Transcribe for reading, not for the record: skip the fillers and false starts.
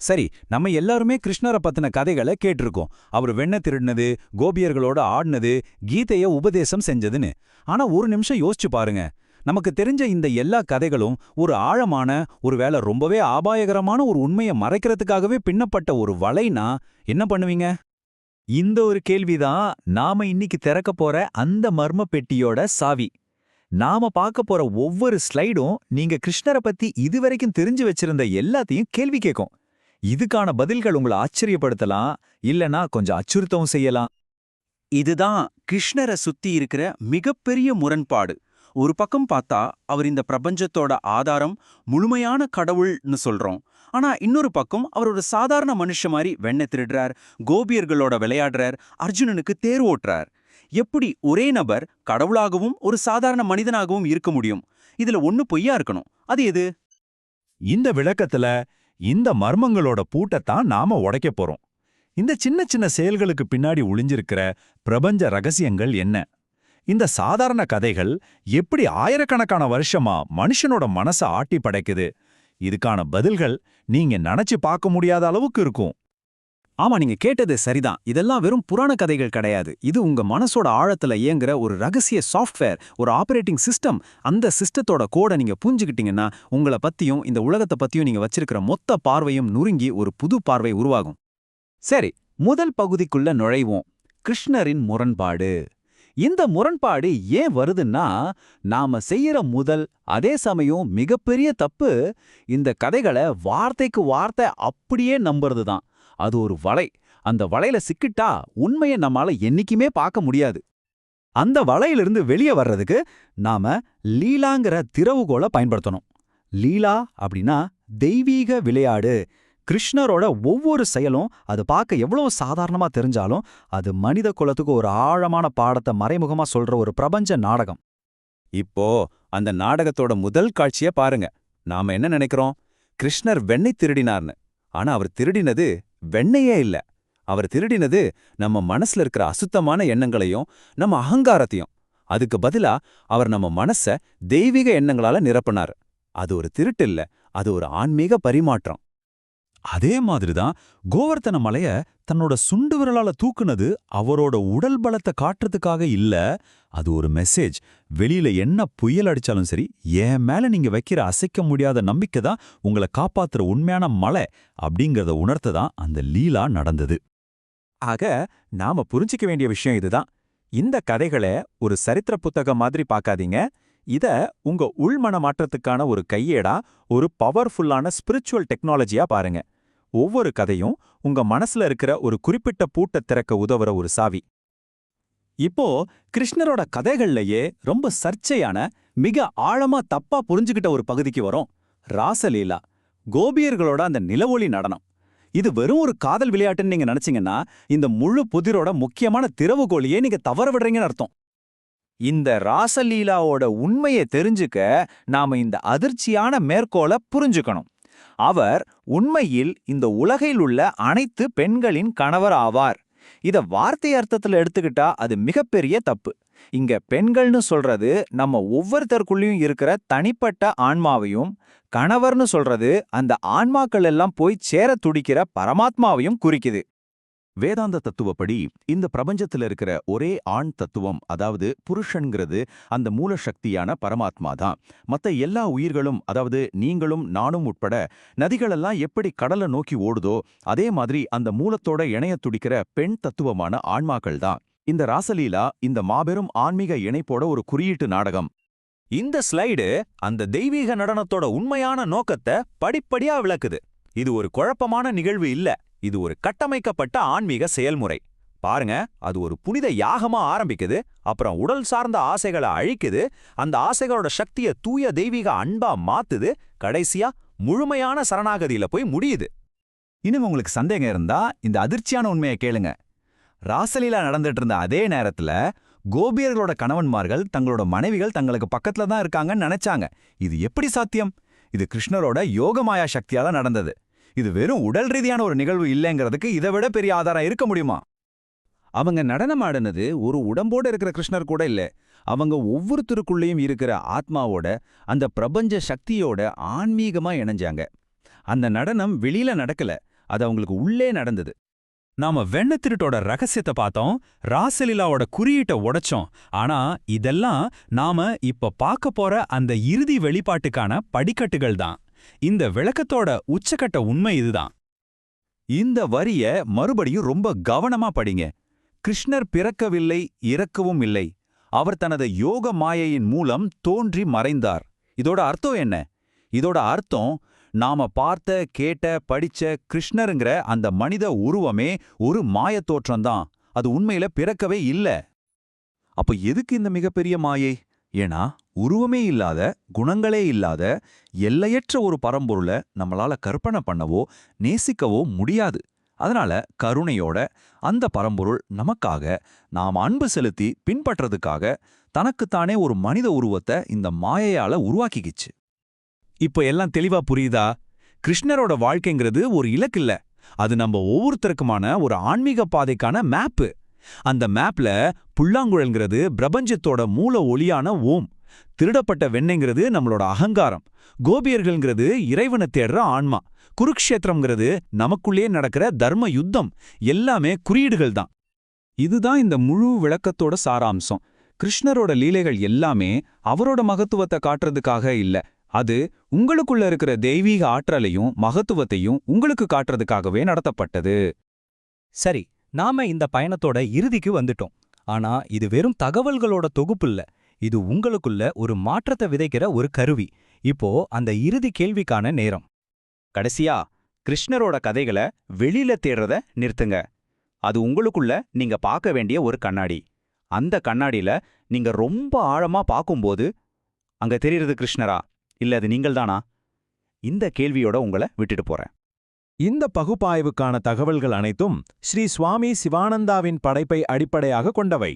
சரி, நம்ம எல்லாருமே கிருஷ்ணரை பத்தின கதைகளை கேட்டிருக்கோம். அவர் வெண்ணெய் திருடினது, கோபியர்களோட ஆடினது, கீதைய உபதேசம் செஞ்சதுன்னு. ஆனா ஒரு நிமிஷம் யோசிச்சு பாருங்க. நமக்கு தெரிஞ்ச இந்த எல்லா கதைகளும் ஒரு ஆழமான, ஒருவேளை ரொம்பவே ஆபாயகரமான ஒரு உண்மையை மறைக்கிறதுக்காகவே பின்னப்பட்ட ஒரு வலைனா என்ன பண்ணுவீங்க? இந்த ஒரு கேள்விதான் நாம இன்னைக்கு திறக்க போற அந்த மர்ம பெட்டியோட சாவி. நாம பார்க்க போற ஒவ்வொரு ஸ்லைடும் நீங்க கிருஷ்ணரை பத்தி இதுவரைக்கும் தெரிஞ்சு வச்சிருந்த எல்லாத்தையும் கேள்வி கேட்கும். இதுக்கான பதில்கள் உங்களை ஆச்சரியப்படுத்தலாம், இல்லனா கொஞ்சம் அச்சுறுத்தவும் செய்யலாம். இதுதான் கிருஷ்ணரை சுத்தி இருக்கிற மிகப்பெரிய முரண்பாடு. ஒரு பக்கம் பார்த்தா அவர் இந்த பிரபஞ்சத்தோட ஆதாரம், முழுமையான கடவுள்னு சொல்றோம். ஆனா இன்னொரு பக்கம் அவர் ஒரு சாதாரண மனுஷ மாதிரி வெண்ணெய் திருடுறார், கோபியர்களோட விளையாடுறார், அர்ஜுனனுக்கு தேர் ஓட்டுறார். எப்படி ஒரே நபர் கடவுளாகவும் ஒரு சாதாரண மனிதனாகவும் இருக்க முடியும்? இதுல ஒண்ணு பொய்யா இருக்கணும். அது எது? இந்த விளக்கத்துல இந்த மர்மங்களோட பூட்டத்தான் நாம உடைக்க போறோம். இந்த சின்ன சின்ன செயல்களுக்கு பின்னாடி ஒளிஞ்சிருக்கிற பிரபஞ்ச ரகசியங்கள் என்ன? இந்த சாதாரண கதைகள் எப்படி ஆயிரக்கணக்கான வருஷமா மனுஷனோட மனச ஆட்டி படைக்குது? இதுக்கான பதில்கள் நீங்க நினைச்சு பார்க்க முடியாத அளவுக்கு இருக்கும். ஆமா, நீங்க கேட்டது சரிதான். இதெல்லாம் வெறும் புராண கதைகள் கிடையாது. இது உங்க மனசோட ஆழத்துல இயங்குற ஒரு ரகசிய சாஃப்ட்வேர், ஒரு ஆபரேட்டிங் சிஸ்டம். அந்த சிஸ்டத்தோட கோடை நீங்க புரிஞ்சுக்கிட்டீங்கன்னா உங்களை பத்தியும் இந்த உலகத்தை பத்தியும் நீங்க வச்சிருக்கிற மொத்த பார்வையும் நுறுங்கி ஒரு புது பார்வை உருவாகும். சரி, முதல் பகுதிக்குள்ள நுழைவோம். கிருஷ்ணரின் முரண்பாடு. இந்த முரண்பாடு ஏன் வருதுன்னா, நாம செய்யற முதல் அதே சமயம் மிகப்பெரிய தப்பு இந்த கதைகளை வார்த்தைக்கு வார்த்தை அப்படியே நம்புறது தான். அது ஒரு வலை. அந்த வலையில சிக்கிட்டா உண்மையை நம்மால என்னைக்குமே பார்க்க முடியாது. அந்த வலையிலிருந்து வெளியே வர்றதுக்கு நாம லீலாங்கிற திறவுகோலை பயன்படுத்தணும். லீலா அப்படின்னா தெய்வீக விளையாடு. கிருஷ்ணரோட ஒவ்வொரு செயலும் அது பார்க்க எவ்வளவு சாதாரணமா தெரிஞ்சாலும் அது மனித குலத்துக்கு ஒரு ஆழமான பாடத்தை மறைமுகமா சொல்ற ஒரு பிரபஞ்ச நாடகம். இப்போ அந்த நாடகத்தோட முதல் காட்சிய பாருங்க. நாம என்ன நினைக்கிறோம்? கிருஷ்ணர் வெண்ணெய் திருடினார்னு. ஆனா அவர் திருடினது வெண்ணெயே இல்ல. அவர் திருடினது நம்ம மனசுல இருக்கிற அசுத்தமான எண்ணங்களையும் நம்ம அகங்காரத்தையும். அதுக்கு பதிலா அவர் நம்ம மனச தெய்வீக எண்ணங்களால நிரப்பினார். அது ஒரு திருட்டு இல்ல, அது ஒரு ஆன்மீக பரிமாற்றம். அதே மாதிரிதான் கோவர்த்தன மலைய தன்னோட சுண்டு விரலால தூக்குனது அவரோட உடல் பலத்தை காட்டுறதுக்காக இல்ல. அது ஒரு மெசேஜ். வெளியில என்ன புயல் அடிச்சாலும் சரி, என் மேல நீங்க வைக்கிற அசைக்க முடியாத நம்பிக்கை தான் உங்களை காப்பாத்துற உண்மையான மலை அப்படிங்கறத உணர்த்ததான் அந்த லீலா நடந்தது. ஆக நாம புரிஞ்சிக்க வேண்டிய விஷயம் இதுதான். இந்த கதைகளை ஒரு சரித்திர புத்தகம் மாதிரி பார்க்காதீங்க. இத உங்க உள்மன மாற்றத்துக்கான ஒரு கையேடா, ஒரு பவர்ஃபுல்லான ஸ்பிரிச்சுவல் டெக்னாலஜியா பாருங்க. ஒவ்வொரு கதையும் உங்க மனசுல இருக்கிற ஒரு குறிப்பிட்ட பூட்டை திறக்க உதவுற ஒரு சாவி. இப்போ கிருஷ்ணரோட கதைகள்லயே ரொம்ப சர்ச்சையான, மிக ஆழமா தப்பா புரிஞ்சுக்கிட்ட ஒரு பகுதிக்கு வரும். ராசலீலா, கோபியர்களோட அந்த நிலவொளி நடனம். இது வெறும் ஒரு காதல் விளையாட்டுன்னு நீங்க நினைச்சீங்கன்னா இந்த முழு புதிரோட முக்கியமான திறவுகோலியே நீங்க தவற விடுறீங்கன்னு அர்த்தம். இந்த ராசலீலாவோட உண்மையை தெரிஞ்சுக்க நாம இந்த அதிர்ச்சியான மேற்கோளை புரிஞ்சுக்கணும். அவர் உண்மையில் இந்த உலகில் உள்ள அனைத்து பெண்களின் கணவர் ஆவார். இத வார்த்தை அர்த்தத்துல எடுத்துக்கிட்டா அது மிகப்பெரிய தப்பு. இங்க பெண்கள்னு சொல்றது நம்ம ஒவ்வொருத்தருக்குள்ளயும் இருக்கிற தனிப்பட்ட ஆன்மாவையும், கணவர்னு சொல்றது அந்த ஆன்மாக்கள் எல்லாம் போய் சேர துடிக்கிற பரமாத்மாவையும் குறிக்குது. வேதாந்த தத்துவப்படி இந்த பிரபஞ்சத்துல இருக்கிற ஒரே ஆண் தத்துவம், அதாவது புருஷன்கிறது அந்த மூல சக்தியான பரமாத்மா தான். மத்த எல்லா உயிர்களும், அதாவது நீங்களும் நானும் உட்பட நதிகளெல்லாம் எப்படி கடலை நோக்கி ஓடுதோ அதே மாதிரி அந்த மூலத்தோட இணைய துடிக்கிற பெண் தத்துவமான ஆன்மாக்கள் தான். இந்த ராசலீலா இந்த மாபெரும் ஆன்மீக இணைப்போட ஒரு குறியீட்டு நாடகம். இந்த ஸ்லைடு அந்த தெய்வீக நடனத்தோட உண்மையான நோக்கத்தை படிப்படியா விளக்குது. இது ஒரு குழப்பமான நிகழ்வு இல்ல, இது ஒரு கட்டமைக்கப்பட்ட ஆன்மீக செயல்முறை. பாருங்க, அது ஒரு புனித யாகமா ஆரம்பிக்குது, அப்புறம் உடல் சார்ந்த ஆசைகளை அழிக்குது, அந்த ஆசைகளோட சக்தியை தூய தெய்வீக அன்பா மாத்துது, கடைசியா முழுமையான சரணாகதியில போய் முடியுது. இன்னும் உங்களுக்கு சந்தேகம் இருந்தா இந்த அதிர்ச்சியான உண்மையை கேளுங்க. ராசலீலா நடந்துட்டு இருந்த அதே நேரத்துல கோபியர்களோட கணவன்மார்கள் தங்களோட மனைவிகள் தங்களுக்கு பக்கத்துல தான் இருக்காங்கன்னு நினைச்சாங்க. இது எப்படி சாத்தியம்? இது கிருஷ்ணரோட யோகமாயா சக்தியால நடந்தது. இது வெறும் உடல் ரீதியான ஒரு நிகழ்வு இல்லைங்கிறதுக்கு இதை விட பெரிய ஆதாரம் இருக்க முடியுமா? அவங்க நடனம் ஆடினது ஒரு உடம்போட இருக்கிற கிருஷ்ணர் கூட இல்ல. அவங்க ஒவ்வொருத்தருக்குள்ளேயும் இருக்கிற ஆத்மாவோட, அந்த பிரபஞ்ச சக்தியோட ஆன்மீகமா இணைஞ்சாங்க. அந்த நடனம் வெளியில நடக்கல, அது அவங்களுக்கு உள்ளே நடந்தது. நாம வெண்ணத்திருட்டோட ரகசியத்தை பார்த்தோம், ராசலீலாவோட குறியீட்டை உடைச்சோம். ஆனா இதெல்லாம் நாம இப்ப பார்க்க போற அந்த இறுதி வெளிப்பாட்டுக்கான படிக்கட்டுகள் தான். இந்த விளக்கத்தோட உச்சக்கட்ட உண்மை இதுதான். இந்த வரிய மறுபடியும் ரொம்ப கவனமா படிங்க. கிருஷ்ணர் பிறக்கவில்லை, இறக்கவும் இல்லை. அவர் தனது யோக மாயையின் மூலம் தோன்றி மறைந்தார். இதோட அர்த்தம் என்ன? இதோட அர்த்தம், நாம பார்த்த, கேட்ட, படிச்ச கிருஷ்ணருங்கிற அந்த மனித உருவமே ஒரு மாயத் தோற்றம்தான். அது உண்மையில பிறக்கவே இல்ல. அப்ப எதுக்கு இந்த மிகப்பெரிய மாயை? ஏன்னா உருவமே இல்லாத, குணங்களே இல்லாத, எல்லையற்ற ஒரு பரம்பொருளை நம்மளால கற்பனை பண்ணவோ நேசிக்கவோ முடியாது. அதனால கருணையோட அந்த பரம்பொருள் நமக்காக, நாம் அன்பு செலுத்தி பின்பற்றதுக்காக தனக்குத்தானே ஒரு மனித உருவத்தை இந்த மாயையால உருவாக்கிக்கிச்சு. இப்போ எல்லாம் தெளிவா புரியுதா? கிருஷ்ணரோட வாழ்க்கைங்கிறது ஒரு இலக்கு இல்ல, அது நம்ம ஒவ்வொருத்தருக்குமான ஒரு ஆன்மீக பாதைக்கான மேப்பு. அந்த மேப்ல புல்லாங்குழல்ங்கிறது பிரபஞ்சத்தோட மூல ஒளியான ஓம், திருடப்பட்ட வெண்ணெய்ங்கிறது நம்மளோட அகங்காரம், கோபியர்கள்ங்கிறது இறைவனை தேடுற ஆன்மா, குருக்ஷேத்திரம்ங்கிறது நமக்குள்ளே நடக்கிற தர்ம யுத்தம், எல்லாமே குறியீடுகள் தான். இதுதான் இந்த முழு விளக்கத்தோட சாராம்சம். கிருஷ்ணரோட லீலைகள் எல்லாமே அவரோட மகத்துவத்தை காட்டுறதுக்காக இல்ல, அது உங்களுக்குள்ள இருக்கிற தெய்வீக ஆற்றலையும் மகத்துவத்தையும் உங்களுக்கு காட்டுறதுக்காகவே நடத்தப்பட்டது. சரி, நாம இந்த பயணத்தோட இறுதிக்கு வந்துட்டோம். ஆனா இது வெறும் தகவல்களோட தொகுப்பு இல்ல, இது உங்களுக்குள்ள ஒரு மாற்றத்தை விதைக்கிற ஒரு கருவி. இப்போ அந்த இறுதி கேள்விக்கான நேரம். கடைசியா கிருஷ்ணரோட கதைகளை வெளியில தேடுறத நிறுத்துங்க. அது உங்களுக்குள்ள நீங்க பார்க்க வேண்டிய ஒரு கண்ணாடி. அந்த கண்ணாடியில நீங்க ரொம்ப ஆழமா பார்க்கும்போது அங்க தெரியறது கிருஷ்ணரா, இல்ல அது நீங்கள்தானா? இந்த கேள்வியோட உங்களை விட்டுட்டு போறேன். இந்த பகுப்பாய்வுக்கான தகவல்கள் அனைத்தும் ஸ்ரீ சுவாமி சிவானந்தாவின் படைப்பை அடிப்படையாக கொண்டவை.